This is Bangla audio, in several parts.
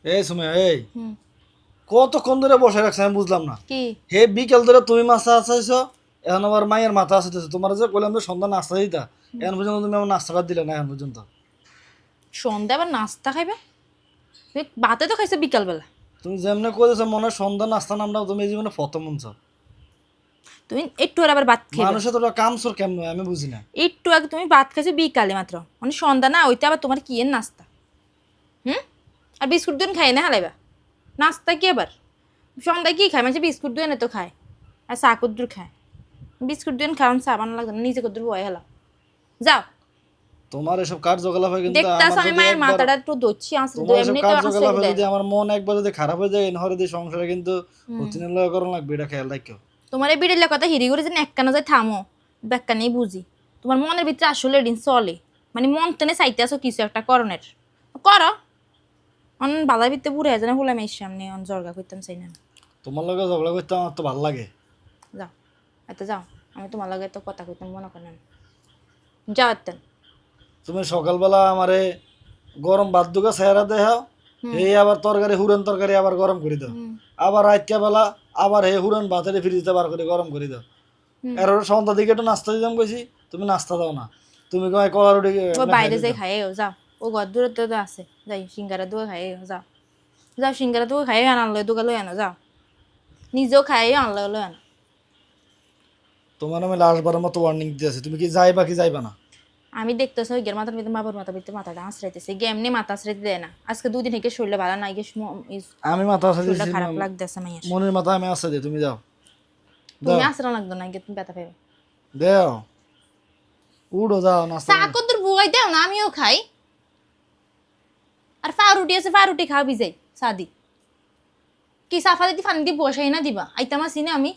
এই সুমাইয়া এই কতক্ষণ ধরে বসে রাখছে আমি বুঝলাম না। কি হে বিকেল ধরে তুমি মাথা আসাইছো, এখন আবার মায়ের মাথা আসাইতেছো। তোমার যে কইলাম যে সন্ধ্যা নাস্তা দিতা, এখন পর্যন্ত তুমি আমার নাস্তাটা দিলে না এখন পর্যন্ত। সন্ধ্যা আবার নাস্তা খাইবে? তুমি ভাতে তো খাইছো বিকালবেলা। তুমি যেমনে করেছো মনে হয় সন্ধ্যা নাস্তা নামটাও তুমি এই জীবনে প্রথম মনছ। তুমি একটু আর আবার ভাত খাইবে। মানুষের তো কাম সোর কেমন আমি বুঝি না। একটু আগে তুমি ভাত খাইছো বিকালে মাত্র, মানে সন্ধ্যা না ওইটা আবার তোমার কি এর নাস্তা? আর বিস্কুট দুন খাই না হালাইবা, নাস্তা কি আবার? সন্ধ্যায় কি খায় মানে বিস্কুট দুনে তো খায়, আর চা কদ্দুর খায়। বিস্কুট দুন খাওয়ান চা বানানো লাগবে না, নিজে কদ্দুর বয় হেলা। যাও। তোমার এসব কার্যকলাপ হয় কিন্তু দেখতাস আমার আমি যদি মায়ের একবার মাথাটা একটু দচ্ছি আসলে তোমার এসব এমনিতে আসলে কার্যকলাপ হয় দেয় যদি না। আমার মন একবার যদি খারাপ হয়ে যায় এনহরে দিয়ে সংসারে কিন্তু প্রতিদিন লয় করণ লাগবে, এটা খেয়াল রাখো। তোমার এই বিড়ের কথা হিরি করে যেন একখানা যায় থামো, ব্যাখ্যানেই বুঝি। তোমার মনের ভিতরে আসলে এদিন চলে, মানে মন টেনে চাইতে আসো কিছু একটা করণের করো। অন বালার ভিতরে বুড়ে যেন হলাম এই সামনে অন জর্গা করতাম চাই না। তোমার লগে ঝগড়া করতে আমার তো ভালো লাগে। যাও এত যাও, আমি তোমার লগে তো কথা কইতাম মনে করেন। যাও এতেন। তুমি সকালবেলা আমারে গরম ভাত দুগা চেহারা দেখাও, এই আবার তরকারি হুরেন তরকারি আবার গরম করে দাও। আবার রাতটা বেলা আবার হে হুরেন ভাতের ফ্রিজে বার করে গরম করে দাও। এর সন্ধ্যা দিকে একটু নাস্তা দিতাম কইছি, তুমি নাস্তা দাও না। তুমি কয় কলা রুটি ও বাইরে যাই খাই যাও, ও ঘর দূরে তো আছে, যাই সিঙ্গারা দুয়ে খাই যাও। যাও সিঙ্গারা দুয়ে খাই আনালো দুগা লই আনো যাও, নিজেও খাই আনলো লই আনো। তোমার আমি লাস্টবারের মতো ওয়ার্নিং দিতেছি, তুমি কি যাইবা কি যাইবা না? আমি দেখতেছি ওই মাথার ভিতরে বাবার মাথার ভিতরে মাথাটা আশ্রাইতেছে, এমনি মাথা আশ্রাইতে দেয় না। আজকে দুদিন থেকে শরীরটা ভালো নাই, আমি মাথা আসা শরীরটা দিয়েছি, খারাপ লাগতেছে মাইয়ের। মনের মাথা আমি আসা দিই, তুমি যাও তুমি আশ্রা লাগতো না, তুমি ব্যথা পাইবে। দেও উড়ো যাও নাস্তা চা কদ্দুর বুয়াই দেও না, আমিও খাই। আর ফারুটি আছে ফারুটি খাও ভিজাই চা দি। কি সাফা দিতে ফানি দিয়ে বসাই না দিবা আইতাম আসি না আমি।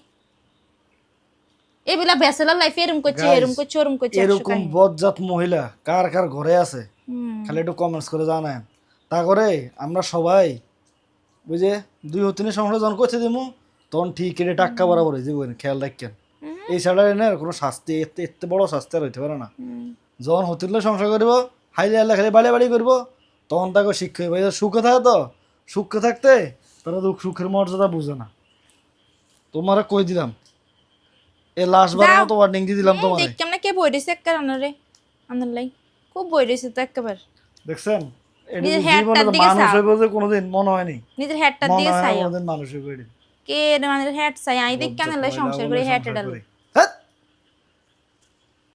এবেলা ব্যাচেলার লাইফে এরম করছে Guys, এরম করছে ওরম করছে এরকম বজ্জাত মহিলা কার কার ঘরে আছে খালি একটু কমেন্টস করে জানান। তা করে আমরা সবাই বুঝে দুই হতিনের সংসার যখন করতে দিমু তখন ঠিক এটা টাক্কা বরাবর হয়ে যাবো, খেয়াল রাখেন। এই ছাড়া এনে কোনো শাস্তি এতে এতে বড় শাস্তি আর হইতে পারে না। যখন হতিলে সংসার করবো হাইলে আল্লাহ খালি বাড়ি বাড়ি করবো তখন তাকে শিক্ষা হইবে। সুখে থাকে তো সুখে থাকতে তারা দুঃখ সুখের মর্যাদা বুঝে না। তোমারে কই দিলাম, এ লাস্ট বারের মতো ওয়ার্নিং দিয়ে দিলাম তোমারে। দেখ কেমন কে বই রয়েছে একটা আনারে আনার লাই, খুব বই রয়েছে তো একেবারে। দেখছেন এটা নিজের জীবনে হেডটার তো দিকে মানুষ চাও, হইব যে কোনোদিন মনে হয়নি, নিজের হেডটার মনে দিকে হয় চাইও। কোনোদিন মানুষ হইব। কে মানে হেড চাই আই দেখ কেন লাই সংসার করে হেড ডালো।